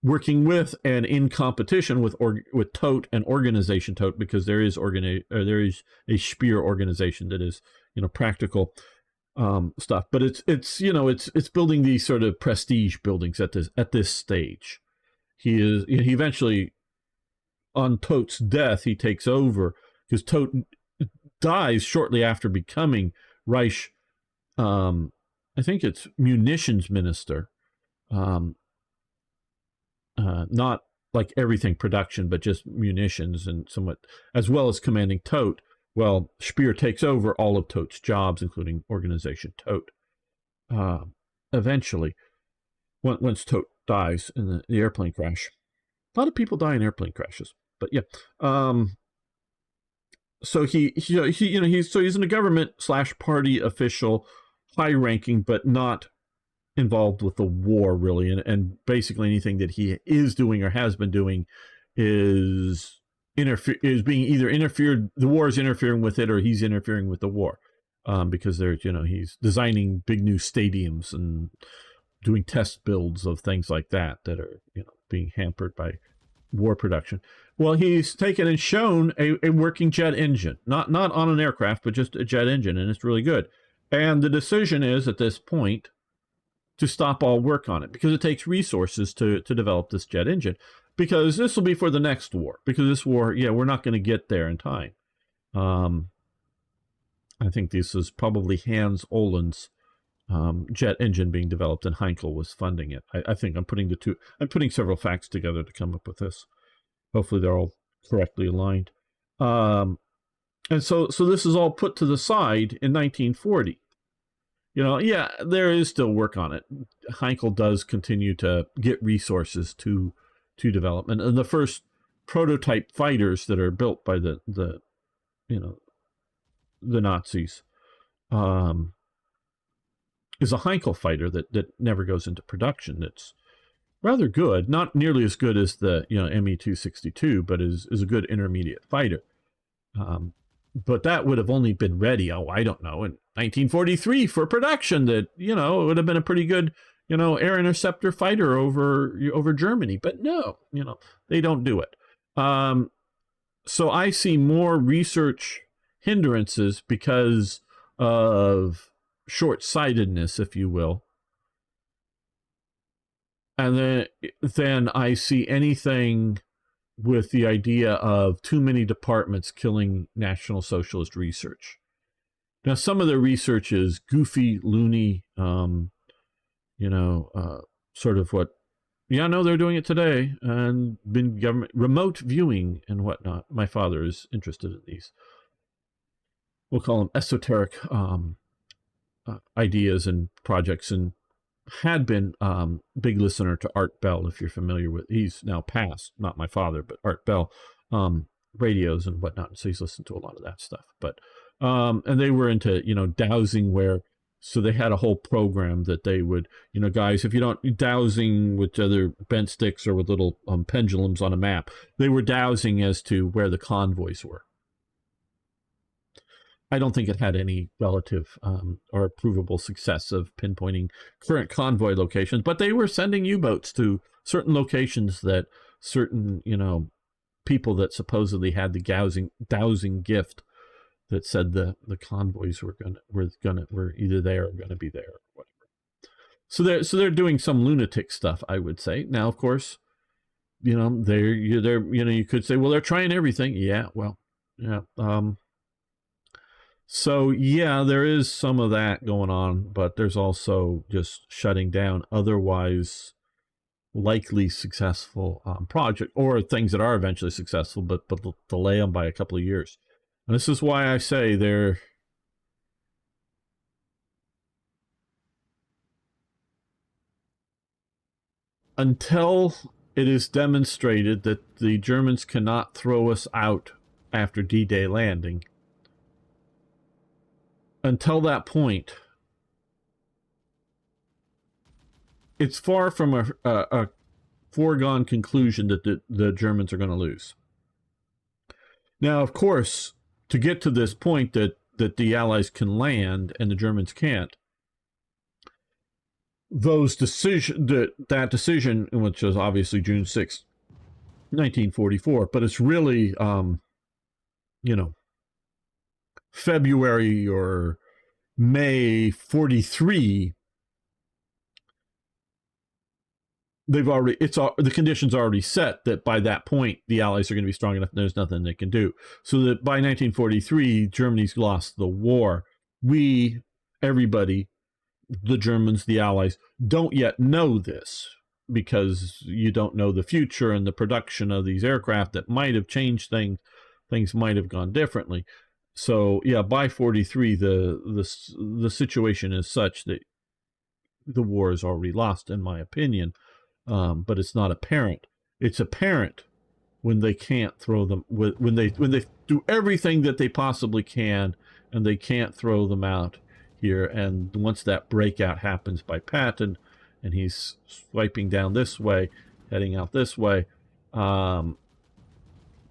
working with and in competition with Todt and Organization Todt, because there is a Speer organization that is, practical stuff. But it's building these sort of prestige buildings at this stage. He eventually, on Todt's death, he takes over, because Todt dies shortly after becoming Reich, I think it's munitions minister, not like everything production, but just munitions, and somewhat, as well as commanding Todt. Well, Speer takes over all of Todt's jobs, including Organization Todt. Eventually, once Todt dies in the airplane crash. A lot of people die in airplane crashes, but yeah. So he's in a government / party official, high ranking, but not involved with the war really, and basically anything that he is doing or has been doing is being either interfered. The war is interfering with it, or he's interfering with the war, because he's designing big new stadiums and doing test builds of things like that are being hampered by war production. Well, he's taken and shown a working jet engine, not on an aircraft, but just a jet engine, and it's really good. And the decision is at this point to stop all work on it, because it takes resources to develop this jet engine, because this will be for the next war, because this war, we're not going to get there in time. I think this is probably Hans Ohlend's jet engine being developed, and Heinkel was funding it. I think I'm putting several facts together to come up with this. Hopefully they're all correctly aligned. And so this is all put to the side in 1940. There is still work on it. Heinkel does continue to get resources to development, and the first prototype fighters that are built by the Nazis is a Heinkel fighter that never goes into production. It's rather good, not nearly as good as the Me-262, but is a good intermediate fighter. But that would have only been ready, I don't know, in 1943 for production. That it would have been a pretty good air interceptor fighter over Germany. But no, they don't do it. So I see more research hindrances because of short-sightedness, if you will. And then I see anything with the idea of too many departments killing National Socialist research. Now, some of the research is goofy, loony, sort of what, they're doing it today, and been government remote viewing and whatnot. My father is interested in these. We'll call them esoteric ideas and projects, and had been big listener to Art Bell, if you're familiar with. He's now passed, not my father, but Art Bell, radios and whatnot. So he's listened to a lot of that stuff. But and they were into dowsing, so they had a whole program that they would, guys, if you don't dowsing with other bent sticks or with little pendulums on a map, they were dowsing as to where the convoys were. I don't think it had any relative or provable success of pinpointing current convoy locations, but they were sending U-boats to certain locations that certain, people that supposedly had the dowsing gift that said the convoys were either there or gonna be there or whatever. So they're doing some lunatic stuff, I would say. Now, of course, they're you could say, well, they're trying everything. Yeah, well, yeah. So yeah, there is some of that going on, but there's also just shutting down otherwise likely successful project, or things that are eventually successful, but delay them by a couple of years. And this is why I say they're until it is demonstrated that the Germans cannot throw us out after D-Day landing. Until that point, it's far from a foregone conclusion that the Germans are going to lose. Now, of course, to get to this point that the Allies can land and the Germans can't, that decision, which was obviously June 6th, 1944, but it's really, February or May 43, the conditions already set that by that point the Allies are going to be strong enough and there's nothing they can do. So that by 1943, Germany's lost the war. Everybody, the Germans, the Allies, don't yet know this, because you don't know the future and the production of these aircraft that might have changed things. Things might have gone differently. So yeah, by 43, the situation is such that the war is already lost, in my opinion. But it's not apparent. It's apparent when they can't throw them, when they do everything that they possibly can, and they can't throw them out here. And once that breakout happens by Patton, and he's swiping down this way, heading out this way,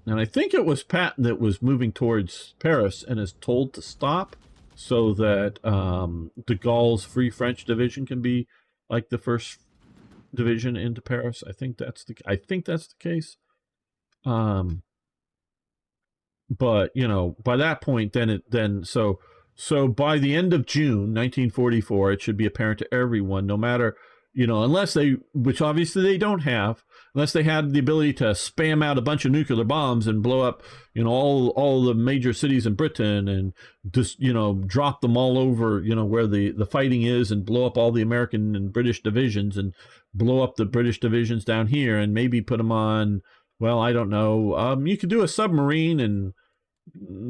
and I think it was Patton that was moving towards Paris and is told to stop, so that de Gaulle's Free French Division can be like the first division into Paris. I think that's the case. But by that point, so by the end of June 1944, it should be apparent to everyone, no matter, unless which obviously they don't have, unless they had the ability to spam out a bunch of nuclear bombs and blow up, all the major cities in Britain, and just, drop them all over, where the fighting is, and blow up all the American and British divisions, and blow up the British divisions down here, and maybe put them on, well, I don't know. You could do a submarine and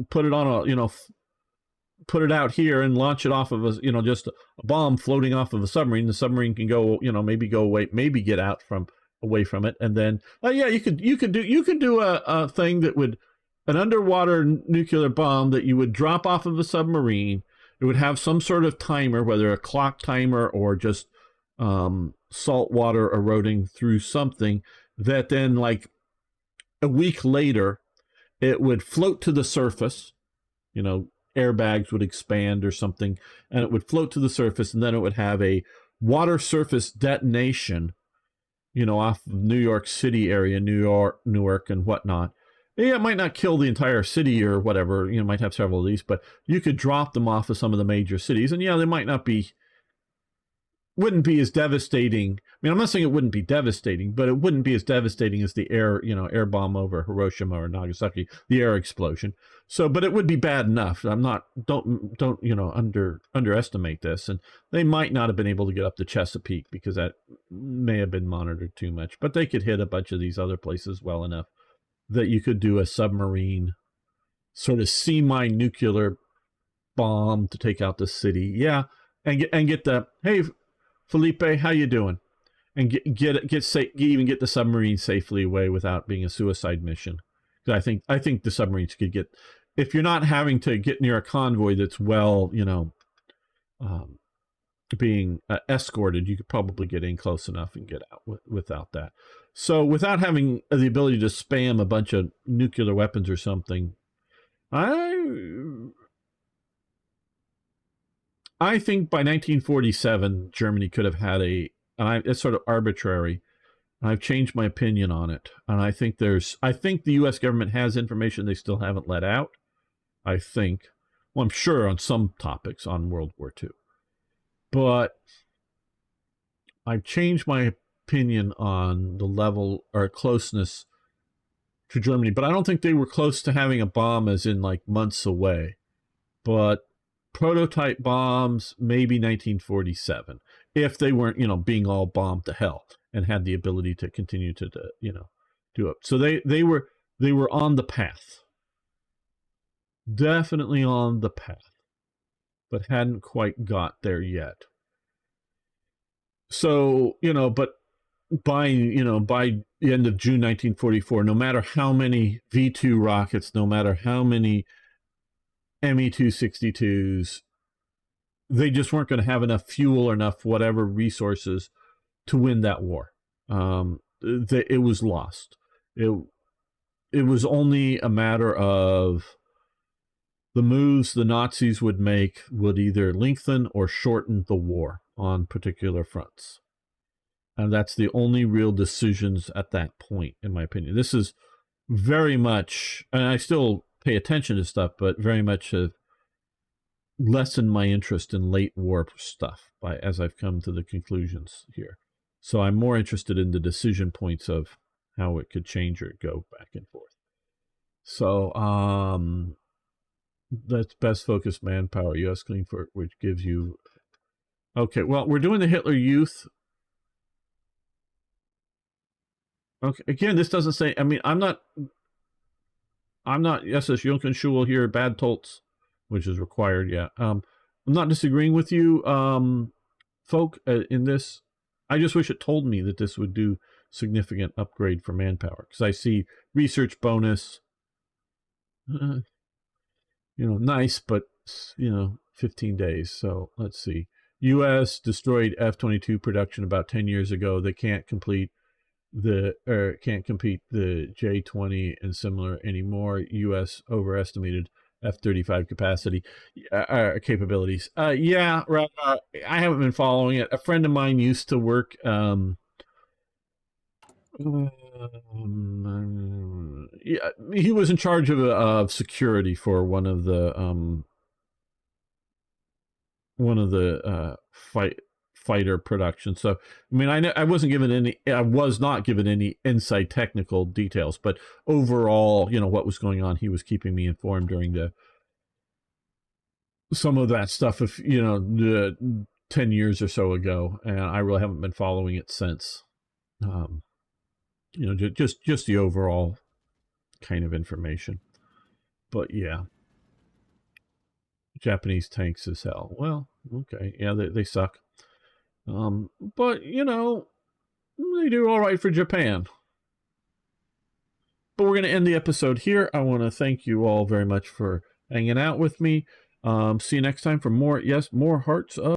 put it on put it out here and launch it off of just a bomb floating off of a submarine. The submarine can go, maybe go away, maybe get out away from it. And then, yeah, you could do a thing that would, an underwater nuclear bomb that you would drop off of a submarine. It would have some sort of timer, whether a clock timer or just salt water eroding through something, that then, like a week later, it would float to the surface. Airbags would expand or something, and it would float to the surface, and then it would have a water surface detonation, off of New York City area, Newark and whatnot. Yeah, it might not kill the entire city or whatever, might have several of these, but you could drop them off of some of the major cities, and yeah, they wouldn't be as devastating. I mean, I'm not saying it wouldn't be devastating, but it wouldn't be as devastating as the air bomb over Hiroshima or Nagasaki, the air explosion. So, but it would be bad enough. Don't underestimate this. And they might not have been able to get up to Chesapeake, because that may have been monitored too much, but they could hit a bunch of these other places well enough that you could do a submarine sort of semi-nuclear bomb to take out the city. Yeah. And get the, hey, Felipe, how you doing? And get the submarine safely away without being a suicide mission. Because I think the submarines could get, if you're not having to get near a convoy that's well, being escorted, you could probably get in close enough and get out without that. So without having the ability to spam a bunch of nuclear weapons or something, I think by 1947, Germany could have had it's sort of arbitrary, I've changed my opinion on it, and I think the U.S. government has information they still haven't let out. I think, well, I'm sure on some topics on World War II, but I've changed my opinion on the level or closeness to Germany. But I don't think they were close to having a bomb, as in like months away. But prototype bombs, maybe 1947, if they weren't, being all bombed to hell and had the ability to continue to, do it. So they were on the path, definitely on the path, but hadn't quite got there yet. So, but by the end of June 1944, no matter how many V2 rockets, no matter how many Me-262s, they just weren't going to have enough fuel or enough whatever resources to win that war. It was lost. It was only a matter of the moves the Nazis would make would either lengthen or shorten the war on particular fronts. And that's the only real decisions at that point, in my opinion. This is very much, and I still pay attention to stuff, but very much lessened my interest in late war stuff as I've come to the conclusions here. So I'm more interested in the decision points of how it could change or go back and forth. So that's best focused manpower, U.S. Clean for which gives you. Okay, well, we're doing the Hitler Youth. Okay, again, this doesn't say. I mean, I'm not SS Junkenschule here, bad Tolts, which is required. Yeah, I'm not disagreeing with you, folk, in this. I just wish it told me that this would do significant upgrade for manpower, because I see research bonus. Nice, but 15 days. So let's see. U.S. destroyed F-22 production about 10 years ago. They can't compete the J-20 and similar anymore. U.S. overestimated F-35 capacity capabilities. Yeah, right. I haven't been following it. A friend of mine used to work. Yeah, he was in charge of security for one of the fighter production. So I mean, I was not given any inside technical details, but overall, what was going on, he was keeping me informed during some of that stuff of 10 years or so ago, and I really haven't been following it since. Just the overall kind of information. But yeah, Japanese tanks as hell. Well, okay, yeah, they suck. But they do all right for Japan. But we're going to end the episode here. I want to thank you all very much for hanging out with me. See you next time for more hearts of